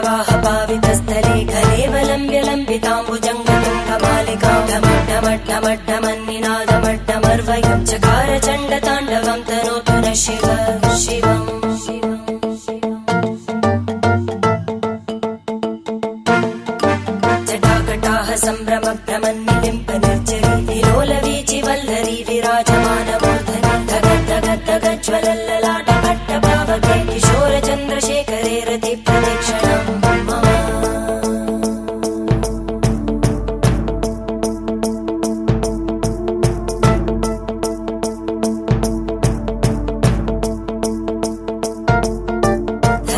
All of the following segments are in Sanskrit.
जलप्रवाहपावितस्थले कलेवलम्ब्यलम्बिताम्बुजङ्गतुङ्गमालिकां ढमड्ढमड्ढमड्ढमन्निनादमड्ढमर्वयं चकारचण्डताण्डवं तनोतु नः शिव शिवम् जटाकटाह सम्भ्रमभ्रमन्निलिम्प निर्जरी विलोलवीचि वल्लरी विराजमानमूर्धनि धगद्धगद्धगज्ज्वलल्ललाटभट्टपावके किशोरचन्द्रशेखरे रतिप्रदक्षिणम् मम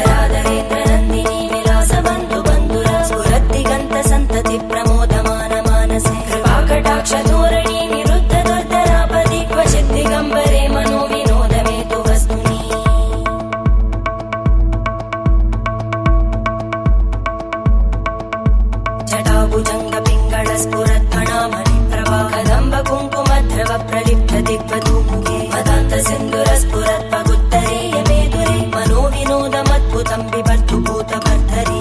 धराधरेन्द्रनन्दिनी विलासबन्धुबन्धुर स्फुरद्दिगन्तसन्तति प्रमोदमानमानसे कृपाकटाक्षधोरणी निरुद्धदुर्धरापदि क्वचित् दिगम्बरे मनोविनोदमेतु वस्तुनि जटाभुजङ्गपिङ्गळस्फुरत्फणामणिप्रभा कदम्बकुङ्कुमद्रव प्रलिप्तदिग्वधूमुखे मदान्तसिन्धुरस्फुरत्पगुत्तरीयमेदुरे मनोविनोदमद्भुतं बिभर्तु भूतभर्धरी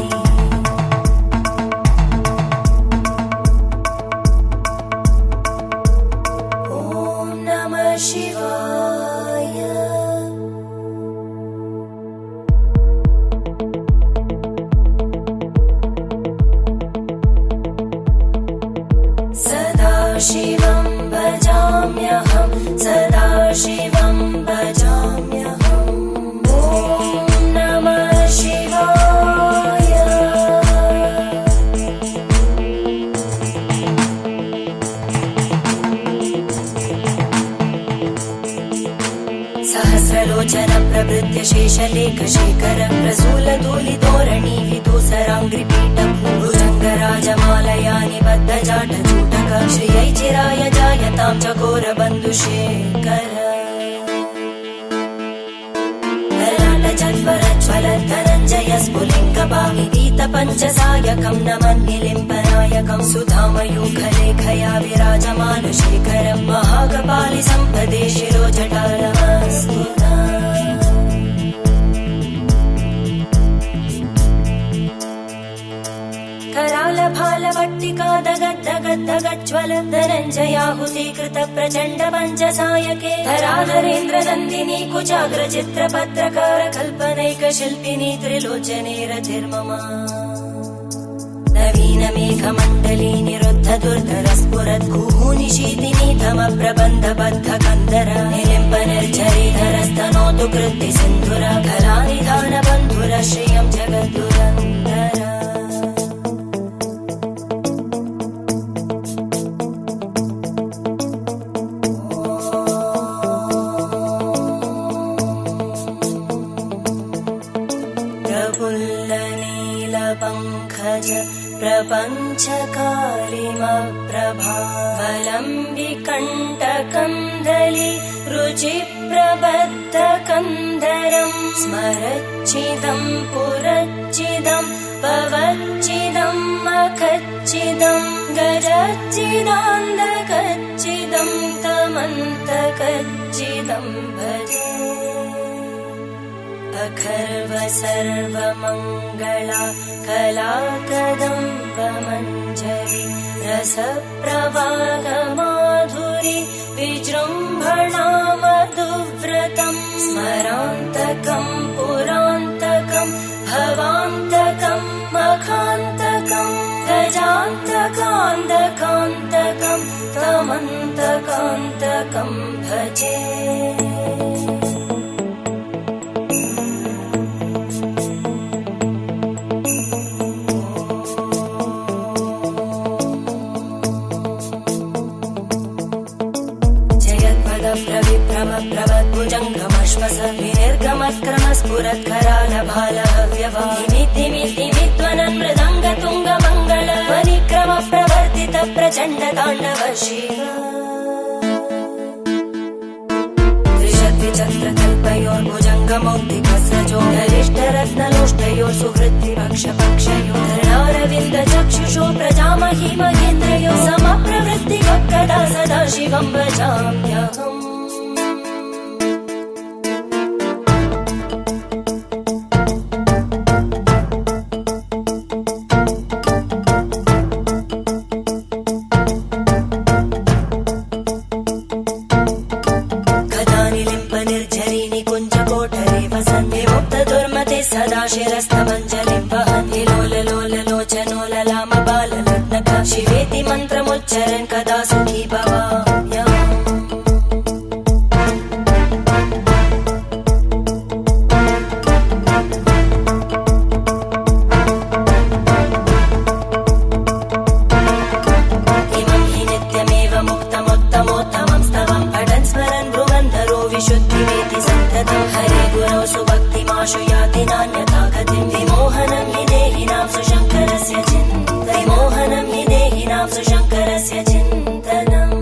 ॐ नमः शिवाय सदाशिवं भजाम्यहं सदाशिवं भजाम्यहम् ॐ नमः शिवाय सहस्रलोचन प्रभृत्य शेषलेखशेखर प्रसूलधूलिधोरणि विदूसराङ्घ्रिपीठ भुजङ्गराजमालया निबद्धजाटचूटक श्रियै चिराय जायतां चकोरबन्धुशेखर ललाटचत्वरज्वलद्धनञ्जय स्फुलिङ्गपाविदीतपञ्चसायकं नमन्निलिम्पनायकं सुधामयूखलेखया विराजमानशेखरं महाकपालि सम्पदे शिरोजटालमस्तु करालभालवट्टिका दगद्धगद्धगज्ज्वल धनञ्जयाहुतीकृत प्रचण्ड पञ्चसायके धराधरेन्द्रनन्दिनी कुचाग्रचित्रपत्रकार कल्पनैकशिल्पिनी त्रिलोचने रतिर्मम नवीनमेघमण्डली निरुद्ध दुर्धर स्फुरद्गूनिशीतिनी तमप्रबन्धबद्धकन्दर निलिम्प निर्झरीधरस्तनोतु कृत्ति सिन्धुर कलानिधानबन्धुर श्रियं जगद्दुरन्दर प्रफुल्लनीलपङ्कज प्रपञ्चकालिमप्रभावलम्बिकण्टकन्दली रुचिप्रबद्धकन्धरं स्मरच्चिदं पुरच्चिदं भवच्चिदं मखच्चिदं गजच्चिदान्धकच्चिदं तमन्तकच्चिदं भजे अखर्व सर्वमङ्गला कलाकदम्बमञ्जरी रसप्रवाहमाधुरी विजृम्भणा मधुव्रतं स्मरान्तकं पुरान्तकं भवान्तकं मखान्तकं गजान्तकान्तकान्तकं तमन्तकान्तकं भजे प्रविभ्रमभ्रमद्भुजङ्गमश्वस विनिर्गमत्क्रमस्फुरत्करालभालहव्य वा धिमिद्वनन् मृदङ्ग तुङ्ग मङ्गल वनिक्रम प्रवर्तित प्रचण्ड ताण्डव शिव त्रिशद्विचक्रकल्पयोर्भुजङ्गमौक्तिकस्रजो गरिष्ठरत्नलोष्टयोः सुहृद्विपक्षपक्षयोः धरणारविन्द चक्षुषो प्रजामहि महेन्द्रयोः समप्रवृत्तिवक्कदा सदा शिवं भजाम्यहम् सदा शिरस्तमञ्जलिं वहन्ति लोललोचनोललाम बाललग्नका शिवेति मन्त्रमुच्चरन् कदा सुखी भवाम्यहम् इमं हि नित्यमेव मुक्तमुत्तमोत्तमं स्तवं पठन् स्मरन् भ्रुवन्धरो विशुद्धिमेति सन्ततं हरे गुरौ सुभक्तिमाशु याति नान्यथा गतिं विमोहनं हि देहिनां सुशङ्करस्य चिन्तनं विमोहनं हि देहिनां सुशङ्करस्य चिन्तनम्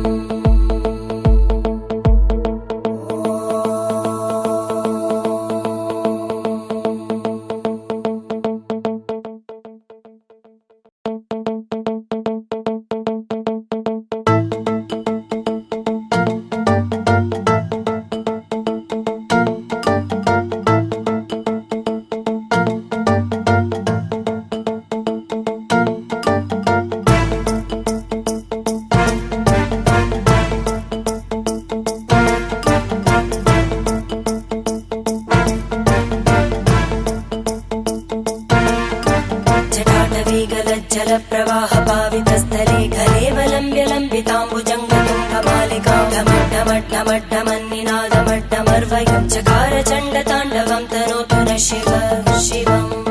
जलप्रवाहपावितस्थले घलेवलम्ब्यलम्बिताम्बुजङ्गतुङ्गमालिकां ढमड्ढमड्ढमड्ढमन्निनादमड्ढमर्वयं चकार चण्डताण्डवं तनोतु नः शिवम्